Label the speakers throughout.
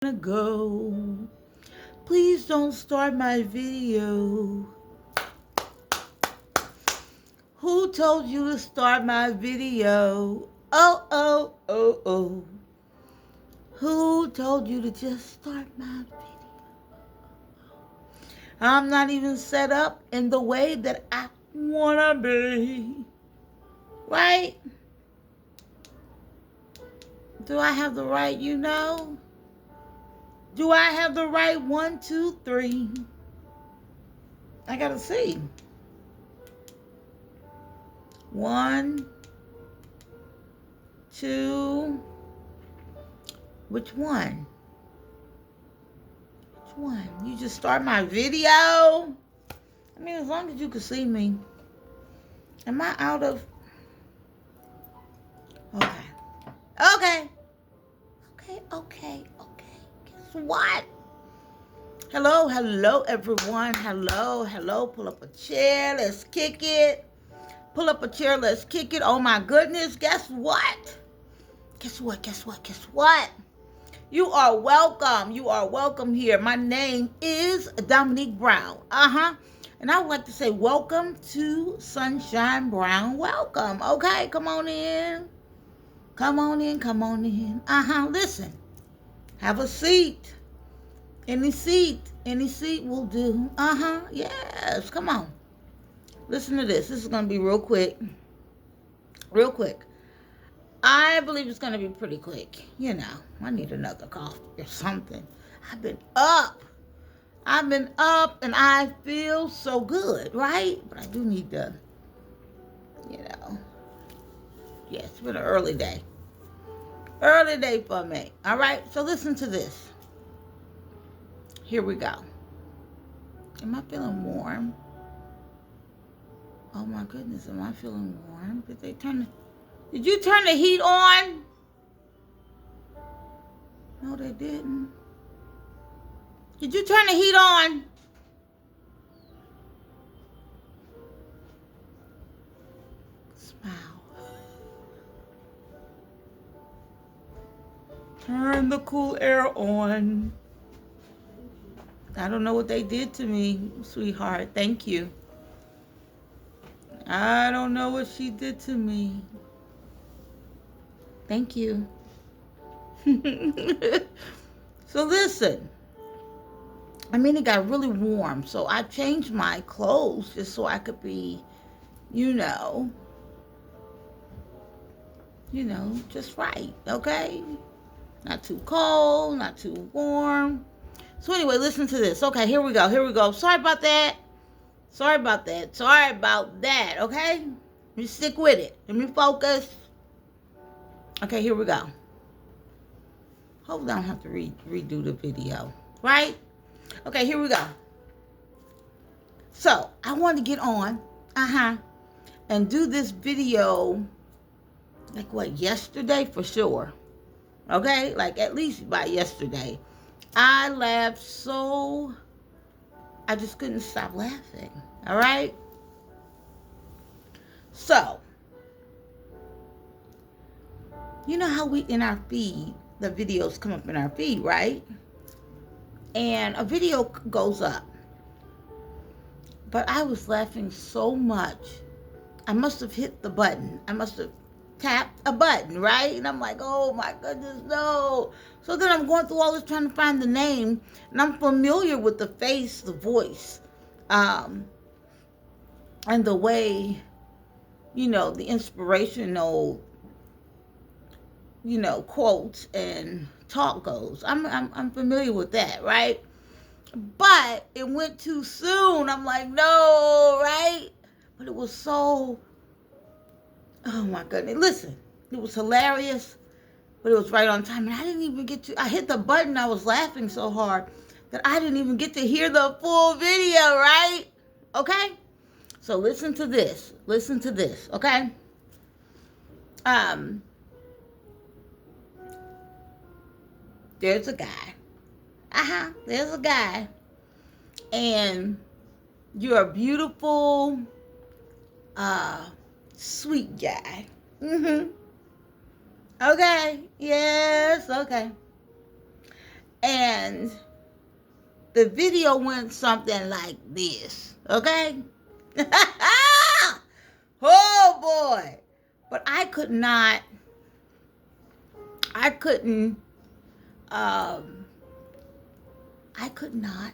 Speaker 1: Go. Please don't start my video. Who told you to start my video? Oh, oh, oh, oh. Who told you to just start my video? I'm not even set up in the way that I wanna be. Right? Do I have the right, Do I have the right 1, 2, 3? I gotta see. 1, 2. Which one? Which one? You just start my video? I mean, as long as you can see me. Am I out of... Okay. Okay. Guess what? Hello, everyone. Hello. Pull up a chair. Let's kick it. Pull up a chair. Let's kick it. Oh, my goodness. Guess what? You are welcome. You are welcome here. My name is Dominique Brown. And I would like to say welcome to Sunshine Brown. Welcome. Okay, come on in. Listen, have a seat. Any seat will do. Yes, come on. Listen to this. This is going to be real quick. I believe it's going to be pretty quick. I need another coffee or something. I've been up and I feel so good, right? But I do need to, yeah, it's been an early day. Early day for me. All right, so listen to this. Here we go. Am I feeling warm? Oh my goodness, am I feeling warm? Did you turn the heat on? No, they didn't. Did you turn the heat on? Smile. Turn the cool air on. I don't know what they did to me, sweetheart. Thank you. I don't know what she did to me. Thank you. So listen. I mean, it got really warm, so I changed my clothes just so I could be, just right, okay? Not too cold, not too warm. So anyway, listen to this. Okay, here we go. Sorry about that, okay? Let me stick with it. Let me focus. Okay, here we go. Hope I don't have to redo the video, right? Okay, here we go. So, I want to get on, and do this video, yesterday for sure. Okay? At least by yesterday. I laughed so, I just couldn't stop laughing. All right? So, you know how in our feed, the videos come up in our feed, right? And a video goes up. But I was laughing so much. I must have hit the button. I must have tapped a button, right? And I'm like, oh my goodness, no. So then I'm going through all this trying to find the name. And I'm familiar with the face, the voice, and the way, the inspirational, quotes and talk goes. I'm familiar with that, right? But it went too soon. I'm like, no, right? But it was so, oh my goodness. Listen, it was hilarious, but it was right on time. And I didn't even I hit the button. I was laughing so hard that I didn't even get to hear the full video, right? Okay? So listen to this, okay? There's a guy. There's a guy. And you're a beautiful, sweet guy. Okay. Yes, okay. And the video went something like this, okay? Oh boy. But I could not, I couldn't, um, I could not,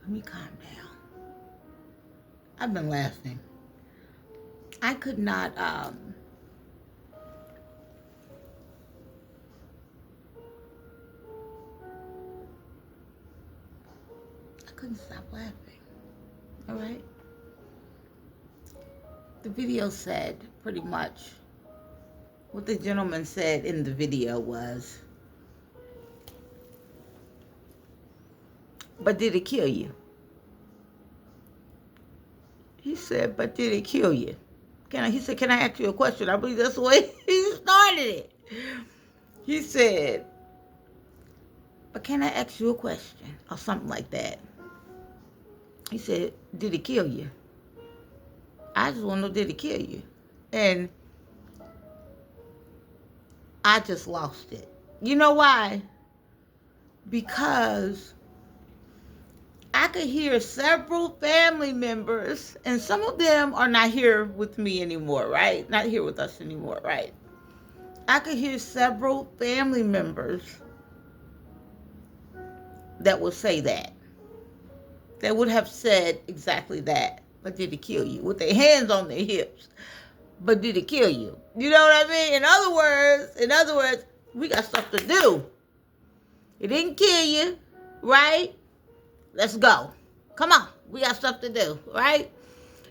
Speaker 1: let me calm down. I've been laughing. I could not, I couldn't stop laughing, all right? The video said pretty much, what the gentleman said in the video was, but did it kill you? He said, but did it kill you? He said, can I ask you a question? I believe that's the way he started it. He said, but can I ask you a question? Or something like that. He said, did it kill you? I just want to know, did it kill you? And I just lost it. You know why? Because I could hear several family members, and some of them are not here with me anymore, right? Not here with us anymore, right? I could hear several family members that would say that. They would have said exactly that. But did it kill you? With their hands on their hips. But did it kill you? You know what I mean? In other words, we got stuff to do. It didn't kill you, right? Let's go. Come on. We got stuff to do, right?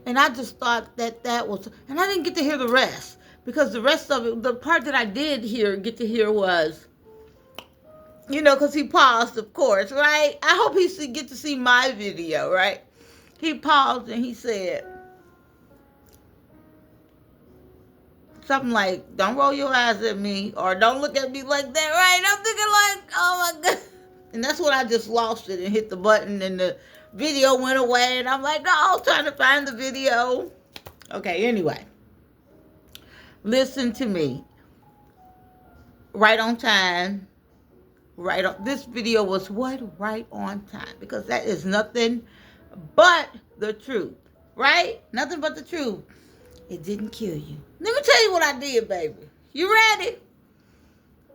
Speaker 1: And I just thought that was, and I didn't get to hear the rest. Because the rest of it, the part that I did get to hear was, because he paused, of course, right? I hope he get to see my video, right? He paused and he said something like, don't roll your eyes at me, or don't look at me like that, right? I'm thinking like, oh my God. And that's when I just lost it and hit the button and the video went away. And I'm like, no, I'm trying to find the video. Okay, anyway. Listen to me. Right on time. This video was what? Right on time. Because that is nothing but the truth. Right? Nothing but the truth. It didn't kill you. Let me tell you what I did, baby. You ready?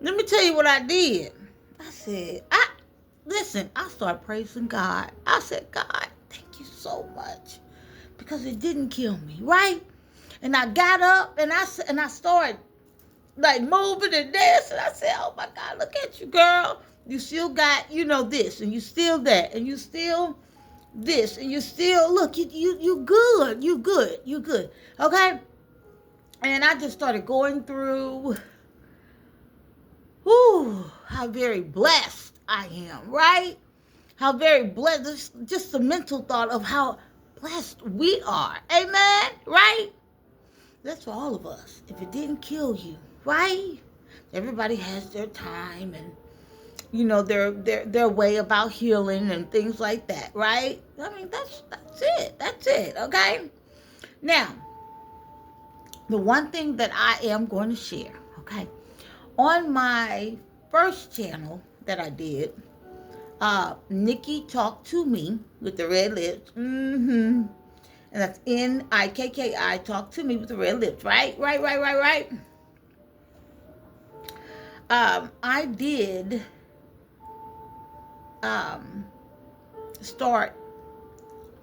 Speaker 1: Let me tell you what I did. I said, I started praising God. I said, God, thank you so much. Because it didn't kill me, right? And I got up and I started like moving and dancing. I said, oh my God, look at you, girl. You still got, this, and you still that, and you still this, and you still, look, you good. You good. Okay? And I just started going through, how very blessed I am, right? How very blessed, just the mental thought of how blessed we are. Amen? Right? That's for all of us. If it didn't kill you, right? Everybody has their time and, their way about healing and things like that, right? I mean, that's it. That's it, okay? Now, the one thing that I am going to share, okay? On my first channel that I did, Nikki Talk to Me with the red lips. And that's Nikki Talk to Me with the red lips. Right. I did start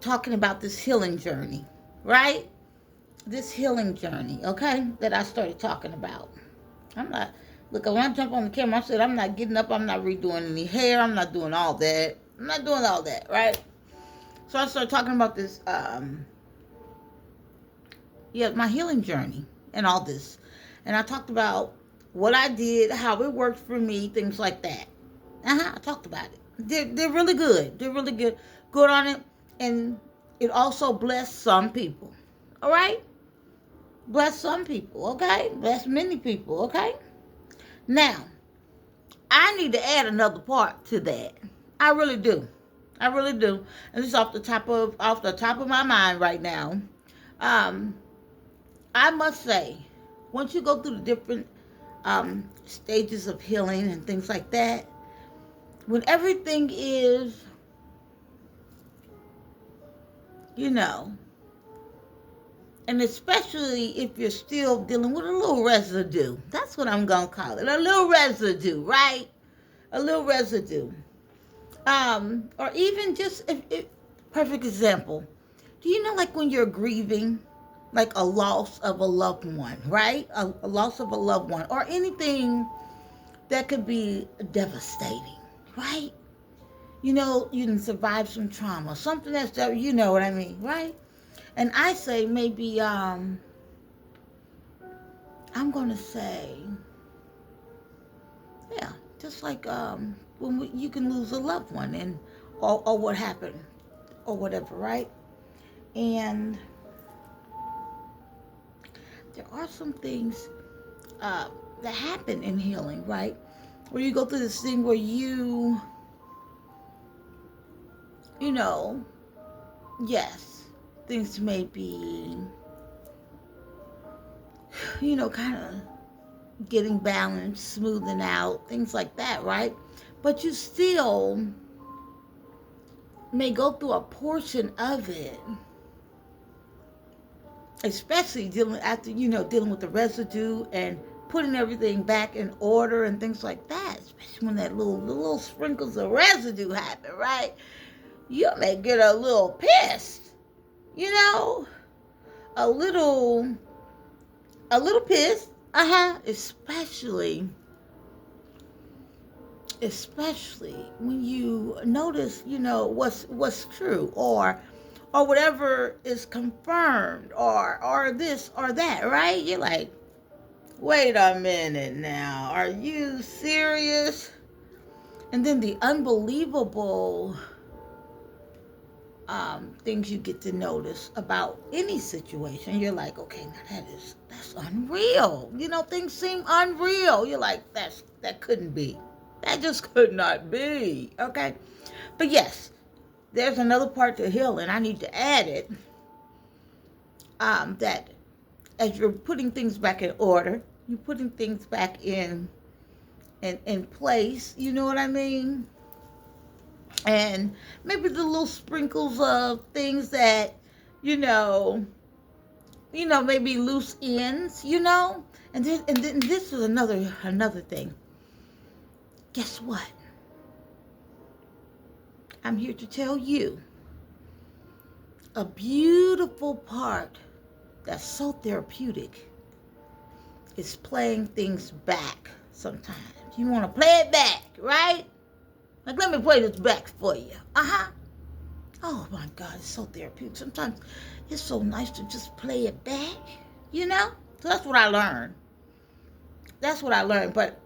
Speaker 1: talking about this healing journey. Right? This healing journey, okay? That I started talking about. Look, when I jump on the camera, I said, I'm not getting up, I'm not redoing any hair, I'm not doing all that. I'm not doing all that, right? So I started talking about this, my healing journey and all this. And I talked about what I did, how it worked for me, things like that. I talked about it. They're really good. They're really good on it. And it also blessed some people. All right? Bless some people, okay? Bless many people, okay? Now, I need to add another part to that. I really do. And this is off the top of my mind right now. I must say, once you go through the different stages of healing and things like that. When everything is, you know, and especially if you're still dealing with a little residue. That's what I'm going to call it. A little residue, right? A little residue. Or even just, if perfect example. Do you know, like when you're grieving, like a loss of a loved one, right? A loss of a loved one, or anything that could be devastating, right? You know, you can survive some trauma, something that's, you know what I mean, right? And I say maybe, I'm going to say, yeah, just like when you can lose a loved one, and or what happened or whatever, right? And there are some things that happen in healing, right? Where you go through this thing where you know, yes, things may be, you know, kind of getting balanced, smoothing out, things like that, right? But you still may go through a portion of it, especially dealing with the residue and putting everything back in order and things like that, especially when that little sprinkles of residue happen, right? You may get a little pissed, you know, a little pissed, especially when you notice, you know, what's true, or whatever is confirmed, or this or that, right? You're like, wait a minute now, are you serious? And then the unbelievable things you get to notice about any situation, you're like, okay, now that's unreal. You know, things seem unreal. You're like, that couldn't be. That just could not be. Okay? But yes, there's another part to healing. I need to add it. That as you're putting things back in order, you're putting things back in place, you know what I mean? And maybe the little sprinkles of things that, you know, maybe loose ends, you know? And then this is another thing. Guess what? I'm here to tell you a beautiful part that's so therapeutic is playing things back sometimes. You want to play it back, right? Like, let me play this back for you. Oh my God, it's so therapeutic. Sometimes it's so nice to just play it back, you know? So that's what I learned. But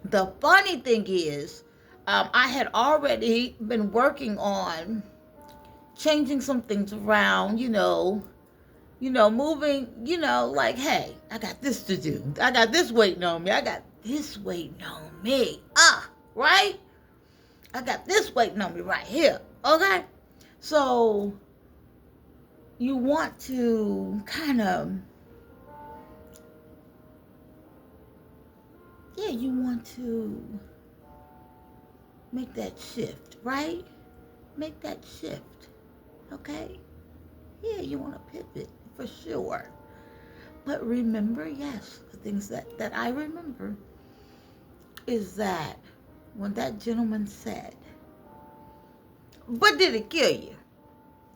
Speaker 1: the funny thing is, I had already been working on changing some things around, moving, like, hey, I got this to do. I got this waiting on me. Right? I got this waiting on me right here. Okay? So you want to kind of, you want to make that shift, right? Make that shift. Okay? Yeah, you want to pivot for sure. But remember, yes, the things that I remember is that when that gentleman said, but did it kill you?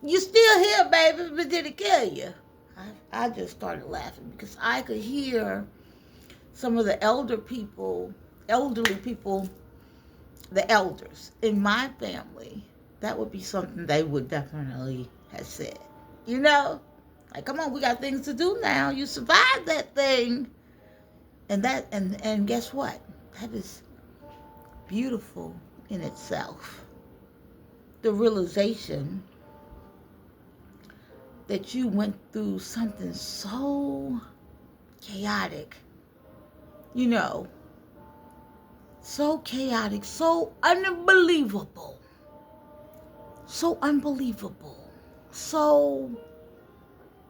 Speaker 1: You still here, baby, but did it kill you? I just started laughing because I could hear some of the elderly people, the elders in my family. That would be something they would definitely have said. You know? Like, come on, we got things to do now. You survived that thing. And guess what? That is beautiful in itself. The realization that you went through something so chaotic, so chaotic, so unbelievable, so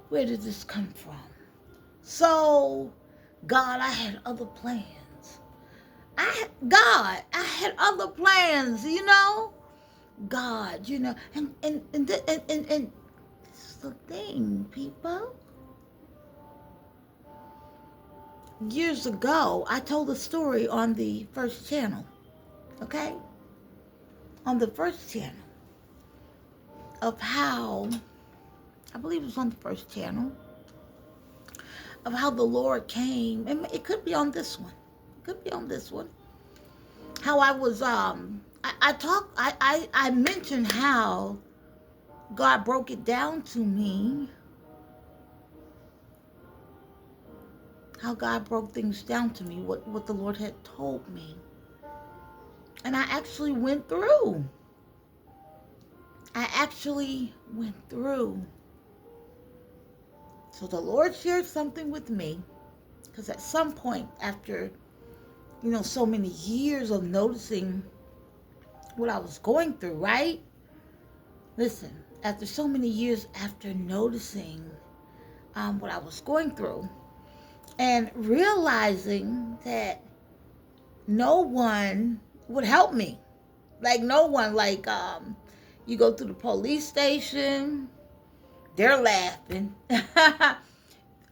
Speaker 1: where did this come from? So God, I had other plans. God, I had other plans, you know? God, you know, and this is the thing, people. Years ago, I told a story on the first channel, okay? On the first channel of how, I believe it was on the first channel, of how the Lord came, and it could be on this one. It could be on this one. How I was, I mentioned how God broke it down to me, how God broke things down to me, what the Lord had told me. And I actually went through. So the Lord shared something with me, because at some point after, so many years of noticing what I was going through, right? Listen, after so many years after noticing what I was going through and realizing that no one would help me. Like no one, you go to the police station, they're laughing.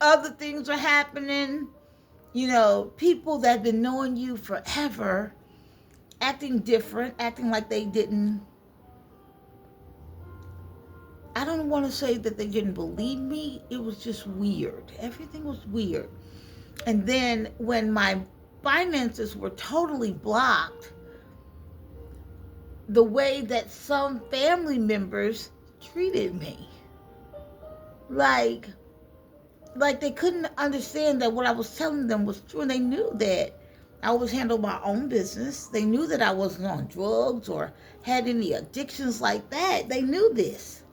Speaker 1: Other things are happening. People that have been knowing you forever, acting different, acting like they didn't. I don't want to say that they didn't believe me. It was just weird. Everything was weird. And then when my finances were totally blocked, the way that some family members treated me, like they couldn't understand that what I was telling them was true, and they knew that I always handled my own business. They knew that I wasn't on drugs or had any addictions like that. They knew this.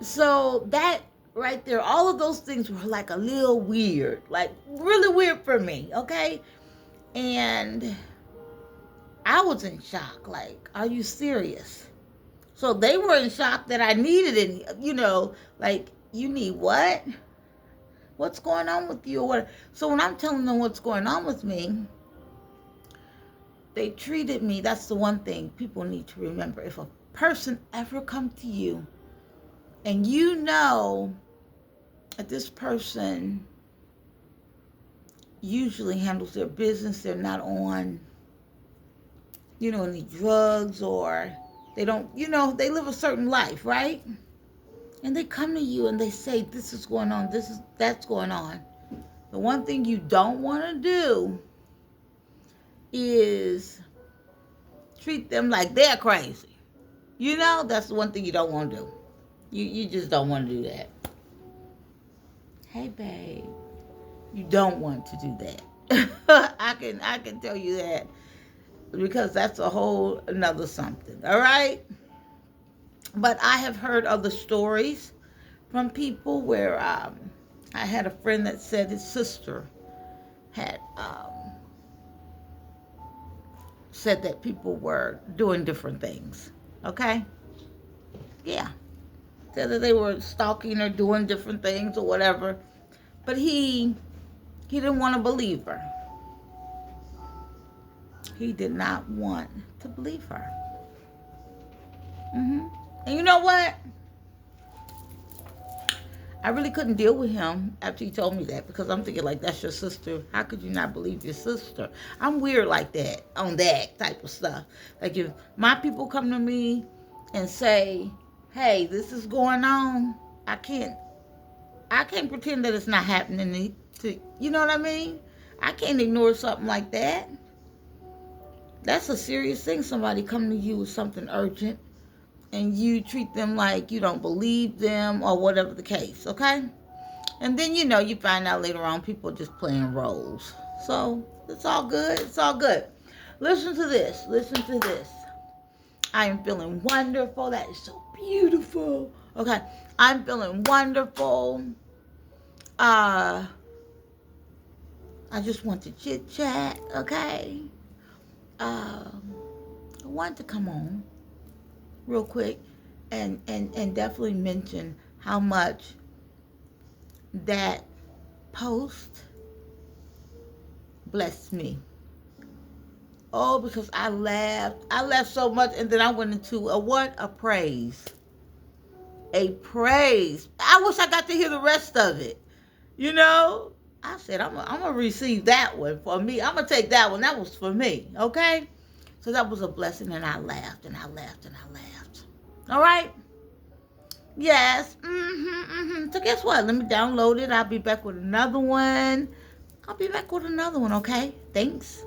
Speaker 1: So that right there, all of those things were like a little weird, like really weird for me, okay? And I was in shock, like, are you serious? So they were in shock that I needed it, like, you need what? What's going on with you? Or what? So when I'm telling them what's going on with me, they treated me. That's the one thing people need to remember. If a person ever come to you and you know that this person usually handles their business, they're not on, any drugs, or they don't, they live a certain life, right? And they come to you and they say, this is going on, that's going on. The one thing you don't want to do is treat them like they're crazy. That's the one thing you don't want to do. You just don't want to do that. Hey, babe, you don't want to do that. I can tell you that, because that's a whole another something. All right. But I have heard other stories from people where I had a friend that said his sister had said that people were doing different things. Okay? Yeah. Said that they were stalking or doing different things or whatever. But he didn't want to believe her. He did not want to believe her. And you know what? I really couldn't deal with him after he told me that, because I'm thinking, like, that's your sister. How could you not believe your sister? I'm weird like that, on that type of stuff. Like, if my people come to me and say, hey, this is going on, I can't pretend that it's not happening to, you know what I mean? I can't ignore something like that. That's a serious thing. Somebody come to you with something urgent and you treat them like you don't believe them or whatever the case, okay? And then, you find out later on people just playing roles. So, it's all good. It's all good. Listen to this. Listen to this. I am feeling wonderful. That is so beautiful. Okay. I'm feeling wonderful. I just want to chit chat, okay? I want to come on real quick and definitely mention how much that post blessed me. Oh, because I laughed. I laughed so much, and then I went into a what? A praise. A praise. I wish I got to hear the rest of it. You know? I said, I'm going to receive that one for me. I'm going to take that one. That was for me. Okay? So that was a blessing, and I laughed, and I laughed, and I laughed. All right? Yes. So guess what? Let me download it. I'll be back with another one. Okay? Thanks.